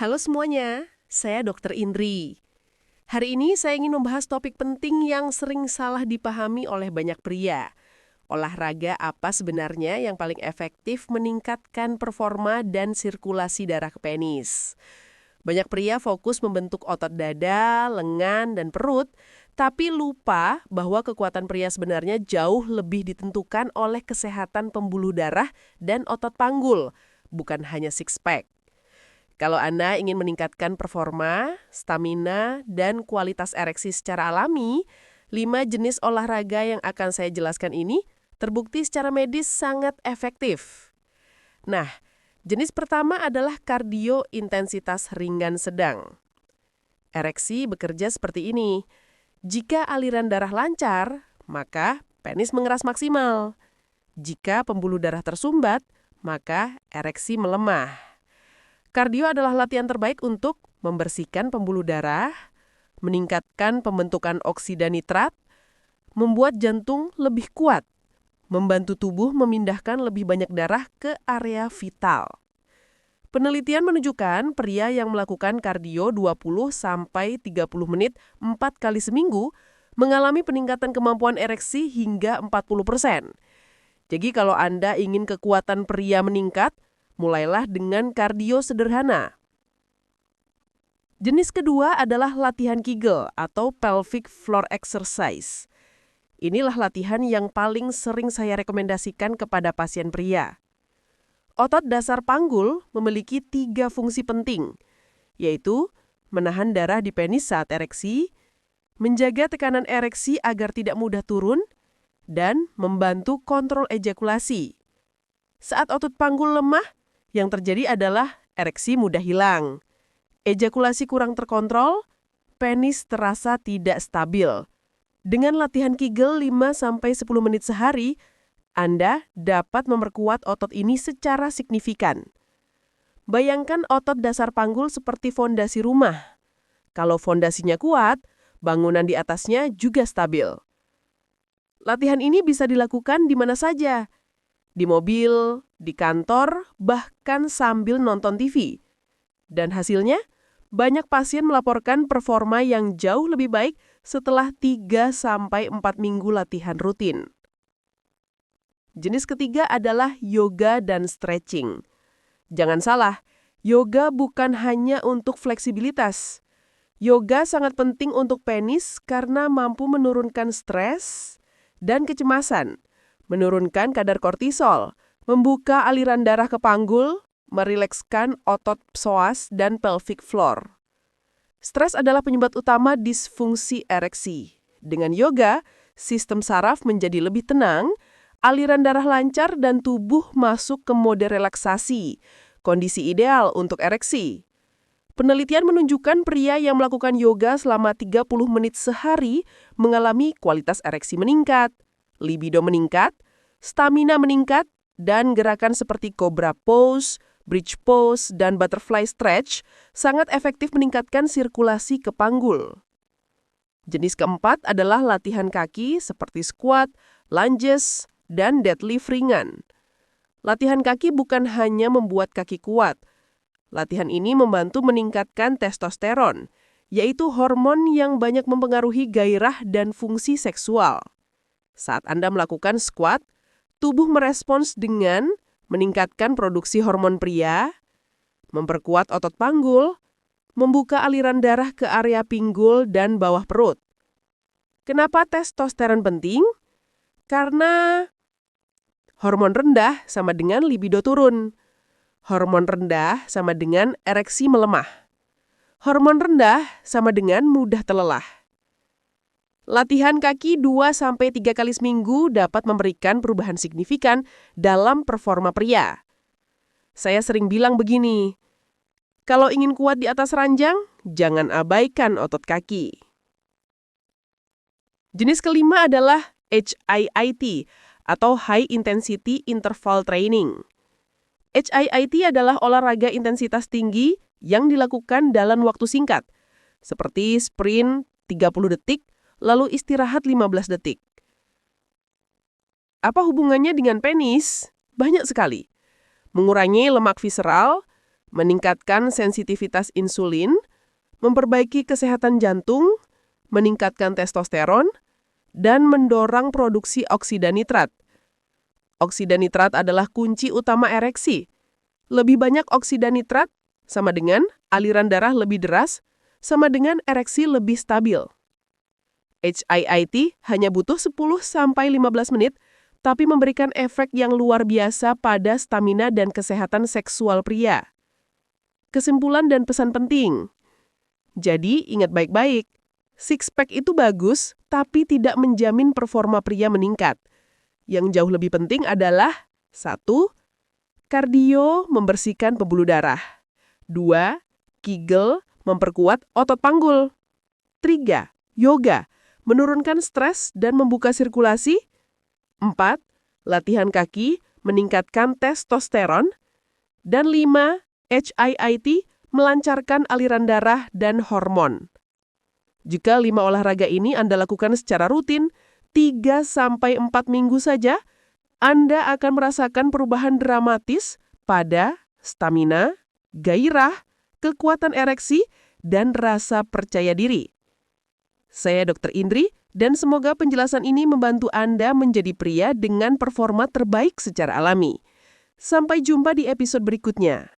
Halo semuanya, saya Dr. Indri. Hari ini saya ingin membahas topik penting yang sering salah dipahami oleh banyak pria. Olahraga apa sebenarnya yang paling efektif meningkatkan performa dan sirkulasi darah ke penis? Banyak pria fokus membentuk otot dada, lengan, dan perut, tapi lupa bahwa kekuatan pria sebenarnya jauh lebih ditentukan oleh kesehatan pembuluh darah dan otot panggul, bukan hanya six-pack. Kalau Anda ingin meningkatkan performa, stamina, dan kualitas ereksi secara alami, 5 jenis olahraga yang akan saya jelaskan ini terbukti secara medis sangat efektif. Nah, jenis pertama adalah kardio intensitas ringan sedang. Ereksi bekerja seperti ini. Jika aliran darah lancar, maka penis mengeras maksimal. Jika pembuluh darah tersumbat, maka ereksi melemah. Kardio adalah latihan terbaik untuk membersihkan pembuluh darah, meningkatkan pembentukan oksida nitrat, membuat jantung lebih kuat, membantu tubuh memindahkan lebih banyak darah ke area vital. Penelitian menunjukkan pria yang melakukan kardio 20-30 menit 4 kali seminggu mengalami peningkatan kemampuan ereksi hingga 40%. Jadi kalau Anda ingin kekuatan pria meningkat, mulailah dengan kardio sederhana. Jenis kedua adalah latihan Kegel atau pelvic floor exercise. Inilah latihan yang paling sering saya rekomendasikan kepada pasien pria. Otot dasar panggul memiliki 3 fungsi penting, yaitu menahan darah di penis saat ereksi, menjaga tekanan ereksi agar tidak mudah turun, dan membantu kontrol ejakulasi. Saat otot panggul lemah, yang terjadi adalah ereksi mudah hilang. Ejakulasi kurang terkontrol, penis terasa tidak stabil. Dengan latihan Kegel 5-10 menit sehari, Anda dapat memperkuat otot ini secara signifikan. Bayangkan otot dasar panggul seperti fondasi rumah. Kalau fondasinya kuat, bangunan di atasnya juga stabil. Latihan ini bisa dilakukan di mana saja. Di mobil, di kantor, bahkan sambil nonton TV. Dan hasilnya, banyak pasien melaporkan performa yang jauh lebih baik setelah 3-4 minggu latihan rutin. Jenis ketiga adalah yoga dan stretching. Jangan salah, yoga bukan hanya untuk fleksibilitas. Yoga sangat penting untuk penis karena mampu menurunkan stres dan kecemasan, menurunkan kadar kortisol, membuka aliran darah ke panggul, merilekskan otot psoas dan pelvic floor. Stres adalah penyebab utama disfungsi ereksi. Dengan yoga, sistem saraf menjadi lebih tenang, aliran darah lancar dan tubuh masuk ke mode relaksasi, kondisi ideal untuk ereksi. Penelitian menunjukkan pria yang melakukan yoga selama 30 menit sehari mengalami kualitas ereksi meningkat, libido meningkat, stamina meningkat, dan gerakan seperti cobra pose, bridge pose, dan butterfly stretch sangat efektif meningkatkan sirkulasi ke panggul. Jenis keempat adalah latihan kaki seperti squat, lunges, dan deadlift ringan. Latihan kaki bukan hanya membuat kaki kuat. Latihan ini membantu meningkatkan testosteron, yaitu hormon yang banyak mempengaruhi gairah dan fungsi seksual. Saat Anda melakukan squat, tubuh merespons dengan meningkatkan produksi hormon pria, memperkuat otot panggul, membuka aliran darah ke area pinggul dan bawah perut. Kenapa testosteron penting? Karena hormon rendah sama dengan libido turun. Hormon rendah sama dengan ereksi melemah. Hormon rendah sama dengan mudah terlelah. Latihan kaki 2-3 kali seminggu dapat memberikan perubahan signifikan dalam performa pria. Saya sering bilang begini, kalau ingin kuat di atas ranjang, jangan abaikan otot kaki. Jenis kelima adalah HIIT atau High Intensity Interval Training. HIIT adalah olahraga intensitas tinggi yang dilakukan dalam waktu singkat, seperti sprint 30 detik, lalu istirahat 15 detik. Apa hubungannya dengan penis? Banyak sekali. Mengurangi lemak visceral, meningkatkan sensitivitas insulin, memperbaiki kesehatan jantung, meningkatkan testosteron, dan mendorong produksi oksida nitrat. Oksida nitrat adalah kunci utama ereksi. Lebih banyak oksida nitrat sama dengan aliran darah lebih deras, sama dengan ereksi lebih stabil. HIIT hanya butuh 10-15 menit, tapi memberikan efek yang luar biasa pada stamina dan kesehatan seksual pria. Kesimpulan dan pesan penting. Jadi, ingat baik-baik. Six-pack itu bagus, tapi tidak menjamin performa pria meningkat. Yang jauh lebih penting adalah 1. Kardio membersihkan pembuluh darah. 2. Kegel memperkuat otot panggul. 3. Yoga menurunkan stres dan membuka sirkulasi. 4. Latihan kaki meningkatkan testosteron. Dan 5. HIIT melancarkan aliran darah dan hormon. Jika 5 olahraga ini Anda lakukan secara rutin, 3-4 minggu saja, Anda akan merasakan perubahan dramatis pada stamina, gairah, kekuatan ereksi, dan rasa percaya diri. Saya Dr. Indri, dan semoga penjelasan ini membantu Anda menjadi pria dengan performa terbaik secara alami. Sampai jumpa di episode berikutnya.